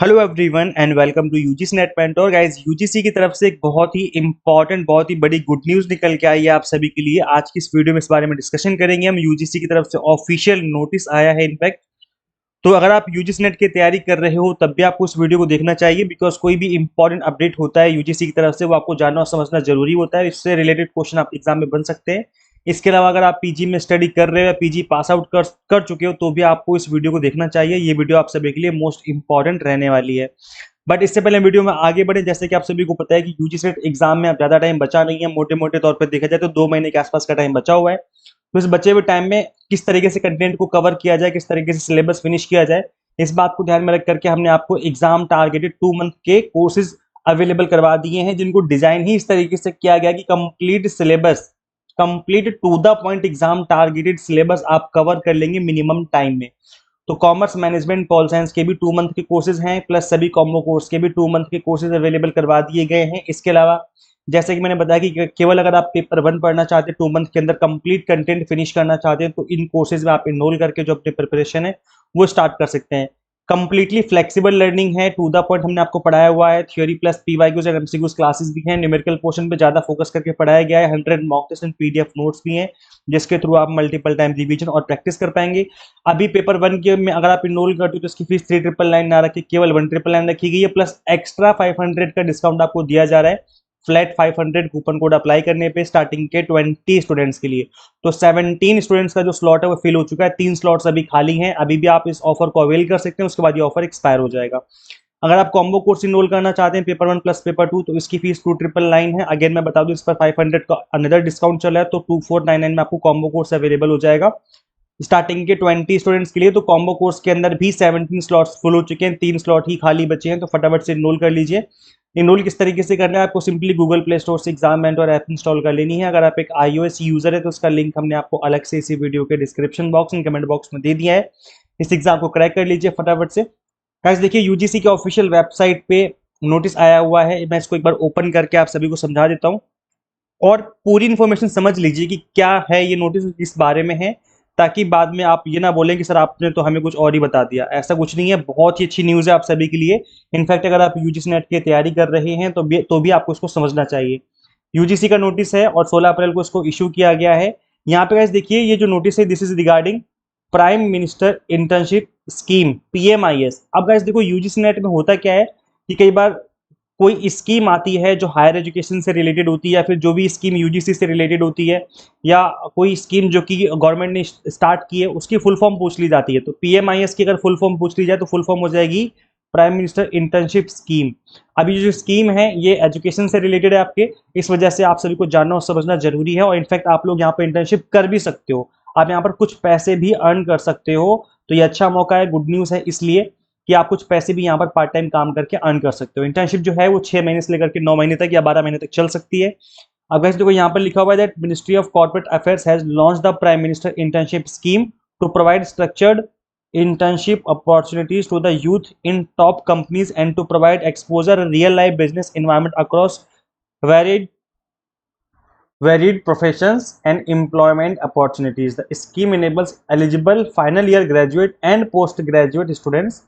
Hello everyone and welcome to UGC NET mentor guys. UGC की तरफ से एक बहुत ही इंपॉर्टेंट बहुत ही बड़ी गुड न्यूज़ निकल के आई है आप सभी के लिए। आज की इस वीडियो में इस बारे में डिस्कशन करेंगे हम। यूजीसी की तरफ से ऑफिशियल नोटिस आया है इनफैक्ट। तो अगर आप यूजीसी नेट की तैयारी कर रहे हो तब भी आपको इस वीडियो को देखना चाहिए, बिकॉज कोई भी इंपॉर्टेंट अपडेट होता है यूजीसी की तरफ से वो आपको जानना और समझना जरूरी होता है। इससे रिलेटेड क्वेश्चन आप एग्जाम में बन सकते हैं। इसके अलावा अगर आप पीजी में स्टडी कर रहे हो या पीजी पास आउट कर चुके हो तो भी आपको इस वीडियो को देखना चाहिए। ये वीडियो आप सभी के लिए मोस्ट इंपॉर्टेंट रहने वाली है। बट इससे पहले वीडियो में आगे बढ़े, जैसे कि आप सभी को पता है कि यूजीसी नेट एग्जाम में अब ज्यादा टाइम बचा नहीं है। मोटे मोटे तौर पर देखा जाए तो 2 महीने के आसपास का टाइम बचा हुआ है। तो इस बचे हुए टाइम में किस तरीके से कंटेंट को कवर किया जाए, किस तरीके से सिलेबस फिनिश किया जाए, इस बात को ध्यान में रख करके हमने आपको एग्जाम टारगेटेड 2 मंथ के कोर्सेज अवेलेबल करवा दिए हैं, जिनको डिजाइन ही इस तरीके से किया गया कि complete syllabus, complete to the point exam targeted syllabus आप कवर कर लेंगे मिनिमम टाइम में। तो कॉमर्स मैनेजमेंट पॉल साइंस के भी 2 मंथ के कोर्सेज हैं, प्लस सभी कॉम्बो कोर्स के भी 2 मंथ के कोर्सेज अवेलेबल करवा दिए गए हैं। इसके अलावा जैसे कि मैंने बताया कि केवल अगर आप पेपर 1 पढ़ना चाहते हैं 2 मंथ के अंदर कंप्लीट कंटेंट फिनिश करना चाहते हैं तो इन कोर्सेज में आप इनरोल करके जो अपनी प्रिपरेशन है वो स्टार्ट कर सकते हैं। कंप्लीटली फ्लेक्सिबल लर्निंग है, टू द पॉइंट हमने आपको पढ़ाया हुआ है। Theory plus PYQs and MCQs classes भी हैं। न्यूमेरिकल पोर्शन पे ज्यादा फोकस करके पढ़ाया गया है। 100 mock test and PDF notes भी हैं, जिसके थ्रू आप मल्टीपल टाइम रिवीजन और प्रैक्टिस कर पाएंगे। अभी पेपर 1 के में अगर आप इनरोल करते हो तो इसकी फीस 3999 ना रखी, केवल 1999 रखी गई है। प्लस एक्स्ट्रा 500 का डिस्काउंट आपको दिया जा रहा है फ्लैट 500 कूपन कोड अप्लाई करने पे स्टार्टिंग के 20 स्टूडेंट्स के लिए। तो 17 स्टूडेंट्स का जो स्लॉट है वो फिल हो चुका है, 3 स्लॉट्स अभी खाली हैं। अभी भी आप इस ऑफर को अवेल कर सकते हैं, उसके बाद ये ऑफर एक्सपायर हो जाएगा। अगर आप कॉम्बो कोर्स इनरोल करना चाहते हैं पेपर 1 प्लस पेपर 2 तो इसकी फीस 2999 है। अगेन मैं बता दूं इस पर 500 का अनदर डिस्काउंट चल रहा है, तो 2499 में आपको कॉम्बो कोर्स अवेलेबल हो जाएगा स्टार्टिंग के 20 स्टूडेंट्स के लिए। तो कॉम्बो कोर्स के अंदर भी 17 स्लॉट्स फुल हो चुके हैं, 3 स्लॉट ही खाली बचे हैं, तो फटाफट से इनरोल कर लीजिए। इनरोल किस तरीके से करना है, आपको सिंपली गूगल प्ले स्टोर से एग्जाम मेंटर ऐप इंस्टॉल कर लेनी है। अगर आप एक iOS यूजर है तो उसका लिंक हमने आपको अलग से इसी वीडियो के description box and comment box में दे दिया है। इस एग्जाम को क्रैक कर लीजिए फटाफट से। गाइस देखिए, यूजीसी के ऑफिशियल वेबसाइट पे नोटिस आया हुआ है, मैं इसको एक बार ओपन करके आप सभी को समझा देता हूँ और पूरी इन्फॉर्मेशन समझ लीजिए कि क्या है ये नोटिस, किस बारे में है, ताकि बाद में आप ये ना बोलें कि सर आपने तो हमें कुछ और ही बता दिया। ऐसा कुछ नहीं है, बहुत ही अच्छी न्यूज़ है आप सभी के लिए। इनफैक्ट अगर आप यूजीसी नेट की तैयारी कर रहे हैं तो भी आपको इसको समझना चाहिए। यूजीसी का नोटिस है और 16 अप्रैल को इसको इशू किया गया है। यहाँ पे गाइस देखिए, ये जो नोटिस है this is regarding prime minister internship scheme PMIS। अब गाइस देखो, यूजीसी नेट में होता क्या है कि कई बार कोई स्कीम आती है जो हायर एजुकेशन से रिलेटेड होती है, या फिर जो भी स्कीम यूजीसी से रिलेटेड होती है, या कोई स्कीम जो कि गवर्नमेंट ने स्टार्ट की है उसकी फुल फॉर्म पूछ ली जाती है। तो PMIS की अगर फुल फॉर्म पूछ ली जाए तो फुल फॉर्म हो जाएगी प्राइम मिनिस्टर इंटर्नशिप स्कीम। अभी जो स्कीम है ये एजुकेशन से रिलेटेड है आपके, इस वजह से आप सभी को जानना और समझना जरूरी है। और इनफैक्ट आप लोग यहाँ पर इंटर्नशिप कर भी सकते हो, आप यहाँ पर कुछ पैसे भी अर्न कर सकते हो। तो ये अच्छा मौका है, गुड न्यूज़ है इसलिए कि आप कुछ पैसे भी यहाँ पर पार्ट टाइम काम करके अर्न कर सकते हो। इंटर्नशिप जो है वो 6 महीने से लेकर के 9 महीने तक या 12 महीने तक चल सकती है। अब वैसे देखो, यहाँ पर लिखा हुआ है that ministry of corporate affairs has launch the prime minister internship scheme to provide structured internship opportunities to the youth in top companies and to provide exposure real life business environment across varied professions and employment opportunities. The scheme enables eligible final year graduate and postgraduate students,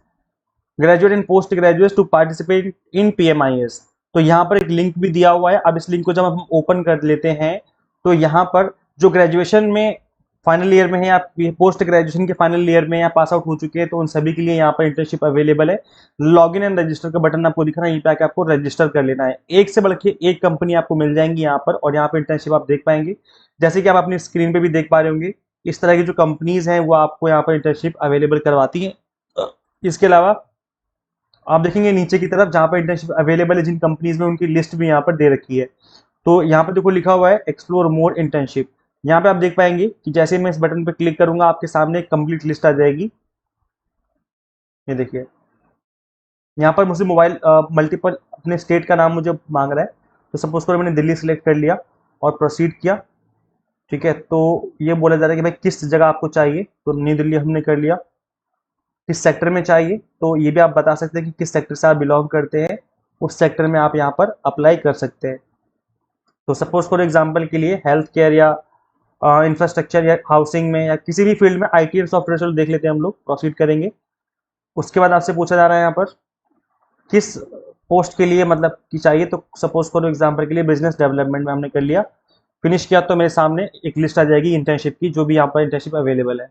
graduate and post graduate to participate in PMIS। तो यहाँ पर एक link भी दिया हुआ है। अब इस लिंक को जब हम ओपन कर लेते हैं तो यहाँ पर जो ग्रेजुएशन में फाइनल ईयर में है या पोस्ट ग्रेजुएशन के फाइनल ईयर में या पास आउट हो चुके हैं तो उन सभी के लिए यहाँ पर इंटर्नशिप अवेलेबल है। लॉगिन एंड रजिस्टर का बटन आपको दिख रहा है, यहीं पे आके आपको रजिस्टर कर लेना है। एक से बढ़ के एक कंपनी आपको मिल जाएंगी यहाँ पर, और यहाँ पर इंटर्नशिप आप देख पाएंगे। जैसे कि आप अपनी स्क्रीन पे भी देख पा रहे होंगे, इस तरह की जो कंपनीज हैं वो आपको यहाँ पर इंटर्नशिप अवेलेबल करवाती हैं। इसके अलावा आप देखेंगे नीचे की तरफ जहाँ पर इंटर्नशिप अवेलेबल है जिन कंपनीज में, उनकी लिस्ट भी यहाँ पर दे रखी है। तो यहाँ पर देखो लिखा हुआ है एक्सप्लोर मोर इंटर्नशिप। यहाँ पे आप देख पाएंगे कि जैसे मैं इस बटन पर क्लिक करूंगा आपके सामने एक कंप्लीट लिस्ट आ जाएगी। ये देखिए, यहाँ पर मुझे मोबाइल मल्टीपल अपने स्टेट का नाम मुझे मांग रहा है। तो सपोज करो मैंने दिल्ली सिलेक्ट कर लिया और प्रोसीड किया, ठीक है। तो ये बोला जा रहा है कि भाई किस जगह आपको चाहिए, तो न्यू दिल्ली हमने कर लिया। किस सेक्टर में चाहिए, तो ये भी आप बता सकते हैं कि किस सेक्टर से आप बिलोंग करते हैं, उस सेक्टर में आप यहाँ पर अप्लाई कर सकते हैं। तो सपोज फॉर एग्जांपल के लिए हेल्थ केयर या इंफ्रास्ट्रक्चर या हाउसिंग में या किसी भी फील्ड में IT और सॉफ्टवेयर, चलो देख लेते हैं हम लोग, प्रोसीड करेंगे। उसके बाद आपसे पूछा जा रहा है यहाँ पर किस पोस्ट के लिए मतलब कि चाहिए, तो सपोज करो एग्जांपल के लिए बिजनेस डेवलपमेंट में हमने कर लिया, फिनिश किया, तो मेरे सामने एक लिस्ट आ जाएगी इंटर्नशिप की, जो भी यहाँ पर इंटर्नशिप अवेलेबल है।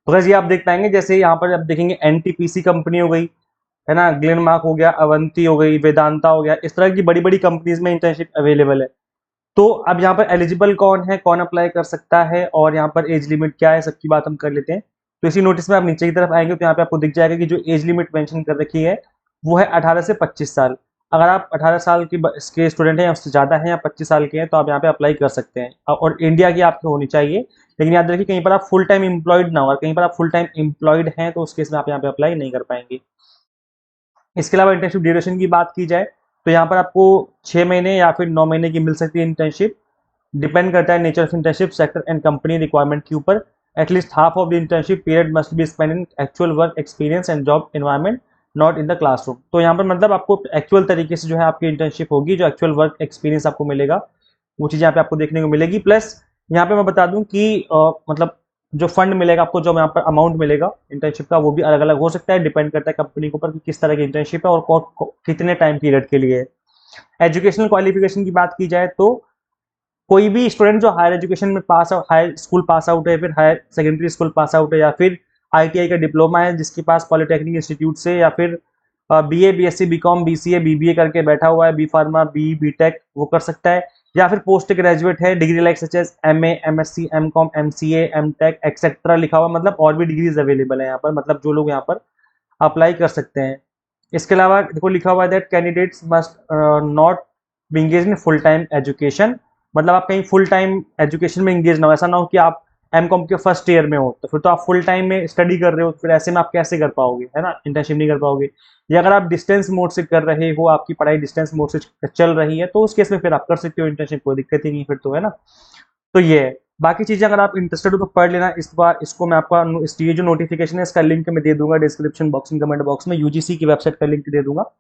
तो वैसे ये आप देख पाएंगे, जैसे यहाँ पर आप देखेंगे एनटीपीसी कंपनी हो गई, है ना, ग्लेनमार्क हो गया, अवंती हो गई, वेदांता हो गया, इस तरह की बड़ी बड़ी कंपनीज में इंटर्नशिप अवेलेबल है। तो अब यहाँ पर एलिजिबल कौन है, कौन अप्लाई कर सकता है, और यहाँ पर एज लिमिट क्या है, सबकी बात हम कर लेते हैं। तो इसी नोटिस में आप नीचे की तरफ आएंगे तो यहाँ पे आपको दिख जाएगा कि जो एज लिमिट मेंशन कर रखी है वो है 18 से 25 साल। अगर आप 18 साल के स्टूडेंट हैं या उससे ज़्यादा हैं या 25 साल के हैं तो आप यहाँ पे अप्लाई कर सकते हैं, और इंडिया की आपकी होनी चाहिए। लेकिन याद रखिए कहीं पर आप फुल टाइम एम्प्लॉयड ना हो, और कहीं पर आप फुल टाइम एम्प्लॉयड हैं तो उस केस में आप यहाँ पे अप्लाई नहीं कर पाएंगे। इसके अलावा इंटर्नशिप ड्यूरेशन की बात की जाए तो यहाँ पर आपको 6 महीने या फिर 9 महीने की मिल सकती है इंटर्नशिप। डिपेंड करता है nature of internship, sector and company requirement के ऊपर। At least half of the internship period must be spend in actual work experience and job environment, not in the classroom. तो यहाँ पर मतलब आपको एक्चुअल तरीके से जो है आपकी इंटर्नशिप होगी, जो एक्चुअल वर्क एक्सपीरियंस आपको मिलेगा वो चीज़ यहाँ पे आपको देखने को मिलेगी। प्लस यहाँ पे मैं बता दूं कि मतलब जो फंड मिलेगा आपको, जो यहाँ पर अमाउंट मिलेगा इंटर्नशिप का, वो भी अलग अलग हो सकता है, डिपेंड करता है कंपनी के ऊपर कि किस तरह की इंटर्नशिप है और कितने टाइम पीरियड के लिए है। एजुकेशनल क्वालिफिकेशन की बात की जाए तो कोई भी स्टूडेंट जो हायर एजुकेशन में pass out, higher school pass out है, फिर higher secondary school pass out है, या फिर आईटीआई का डिप्लोमा है, जिसके पास पॉलिटेक्निक इंस्टीट्यूट से, या फिर BA, BSc, BCom, BCA, BBA करके बैठा हुआ है, बी फार्मा, बीटेक, वो कर सकता है। या फिर पोस्ट ग्रेजुएट है, degree like such as MA, MSc, MCom, MCA, MTech etcetera लिखा हुआ, मतलब और भी डिग्रीज अवेलेबल है यहाँ पर, मतलब जो लोग यहाँ पर अप्लाई कर सकते हैं। इसके अलावा देखो लिखा हुआ है that candidates must not be engage in full time education, मतलब आप कहीं फुल टाइम एजुकेशन में इंगेज ना हो। ऐसा ना हो कि आप एम कॉम के फर्स्ट ईयर में हो तो फिर तो आप फुल टाइम में स्टडी कर रहे हो, फिर ऐसे में आप कैसे कर पाओगे, है ना, इंटर्नशिप नहीं कर पाओगे। या अगर आप डिस्टेंस मोड से कर रहे हो, आपकी पढ़ाई डिस्टेंस मोड से चल रही है, तो उस केस में फिर आप कर सकते हो इंटर्नशिप, कोई दिक्कत ही नहीं फिर तो, है ना। तो ये है। बाकी चीजें अगर आप इंटरेस्टेड हो तो पढ़ लेना। इस बार इसको मैं आपका ये जो नोटिफिकेशन है इसका लिंक मैं दे दूंगा डिस्क्रिप्शन बॉक्स में, कमेंट बॉक्स में, यूजीसी की वेबसाइट का लिंक दे दूंगा।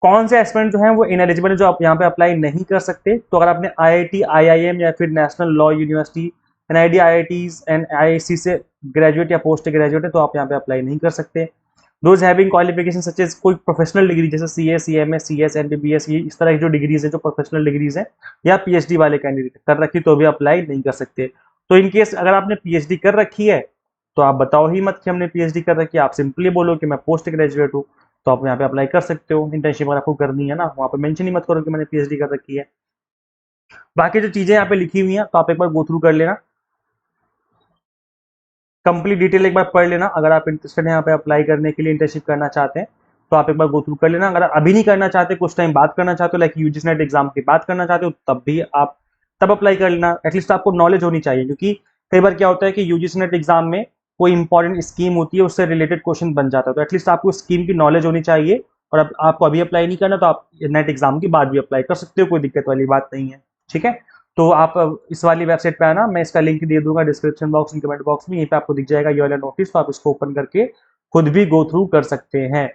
कौन से एस्पिरेंट जो हैं वो इनएलिजिबल है, जो आप यहाँ पे अप्लाई नहीं कर सकते। तो अगर आपने आईआईटी, आईआईएम या फिर national law university, NID, IITs and IIC से ग्रेजुएट या पोस्ट ग्रेजुएट है तो आप यहाँ पे अप्लाई नहीं कर सकते। Those having qualification such as कोई प्रोफेशनल डिग्री जैसे सीए, सीएमए, सीएस, एमबीबीएस, ये इस तरह की जो डिग्रीज है, जो प्रोफेशनल डिग्रीज हैं, या पीएचडी वाले कैंडिडेट कर रखी तो भी अप्लाई नहीं कर सकते। तो इन केस अगर आपने पीएचडी कर रखी है तो आप बताओ ही मत कि हमने पीएचडी कर रखी है, आप सिंपली बोलो कि मैं पोस्ट ग्रेजुएट हूँ, तो आप यहाँ पे अप्लाई कर सकते हो। इंटर्नशिप अगर आपको करनी है ना, वहाँ पे मेंशन ही मत करो कि मैंने पीएचडी कर रखी है। बाकी जो चीजें यहाँ पे लिखी हुई हैं तो आप एक बार गो थ्रू कर लेना, कंप्लीट डिटेल एक बार पढ़ लेना। अगर आप इंटरेस्टेड हैं यहाँ पे अप्लाई करने के लिए, इंटर्नशिप करना चाहते हैं तो आप एक बार गो थ्रू कर लेना। अगर आप अभी नहीं करना चाहते, कुछ टाइम बात करना चाहते हो, लाइक यूजीसी नेट एग्जाम की बात करना चाहते हो, तब भी आप तब अप्लाई कर लेना। एटलीस्ट आपको नॉलेज होनी चाहिए, क्योंकि कई बार क्या होता है कि यूजीसी नेट एग्जाम में कोई इंपॉर्टेंट स्कीम होती है, उससे रिलेटेड क्वेश्चन बन जाता है, तो एटलीस्ट आपको स्कीम की नॉलेज होनी चाहिए। और अब आपको अभी अप्लाई नहीं करना तो आप नेट एग्जाम के बाद भी अप्लाई कर सकते हो, कोई दिक्कत वाली बात नहीं है, ठीक है। तो आप इस वाली वेबसाइट पे आना, मैं इसका लिंक दे दूंगा डिस्क्रिप्शन बॉक्स में, कमेंट बॉक्स में, यहीं पे आपको दिख जाएगा ये वाला नोटिस, तो आप इसको ओपन करके खुद भी गो थ्रू कर सकते हैं।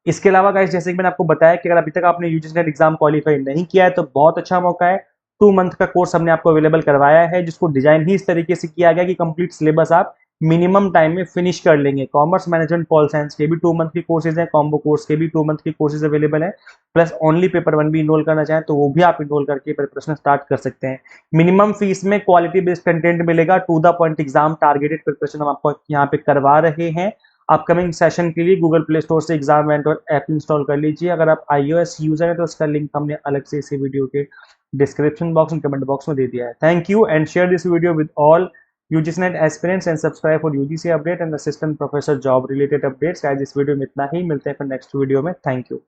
इसके अलावा गाइस, जैसे कि मैंने आपको बताया कि अगर अभी तक आपने यूजीसी नेट एग्जाम क्वालिफाई नहीं किया है तो बहुत अच्छा मौका है। 2 मंथ का कोर्स हमने आपको अवेलेबल करवाया है, जिसको डिजाइन ही इस तरीके से किया गया कि कंप्लीट सिलेबस आप मिनिमम टाइम में फिनिश कर लेंगे। कॉमर्स, मैनेजमेंट, पॉल साइंस के भी 2 मंथ के कोर्सेज हैं, कॉम्बो कोर्स के भी 2 मंथ के कोर्सेज अवेलेबल हैं। प्लस ओनली पेपर 1 भी इनरोल करना चाहें तो वो भी आप इनरोल करके प्रिपरेशन स्टार्ट कर सकते हैं। मिनिमम फीस में क्वालिटी बेस्ड कंटेंट मिलेगा, to the point exam targeted preparation हम आपको यहाँ पे करवा रहे हैं। अपकमिंग सेशन के लिए गूगल प्ले स्टोर से एग्जाम मेंटर ऐप इंस्टॉल कर लीजिए। अगर आप iOS यूजर हैं तो उसका लिंक हमने अलग से इसी वीडियो के description box and comment box में दे दिया है। Thank you and share this video with all UGC-NET aspirants and subscribe for UGC update and assistant professor job related updates। आज इस वीडियो में इतना ही, मिलते हैं फिर नेक्स्ट वीडियो में। Thank you.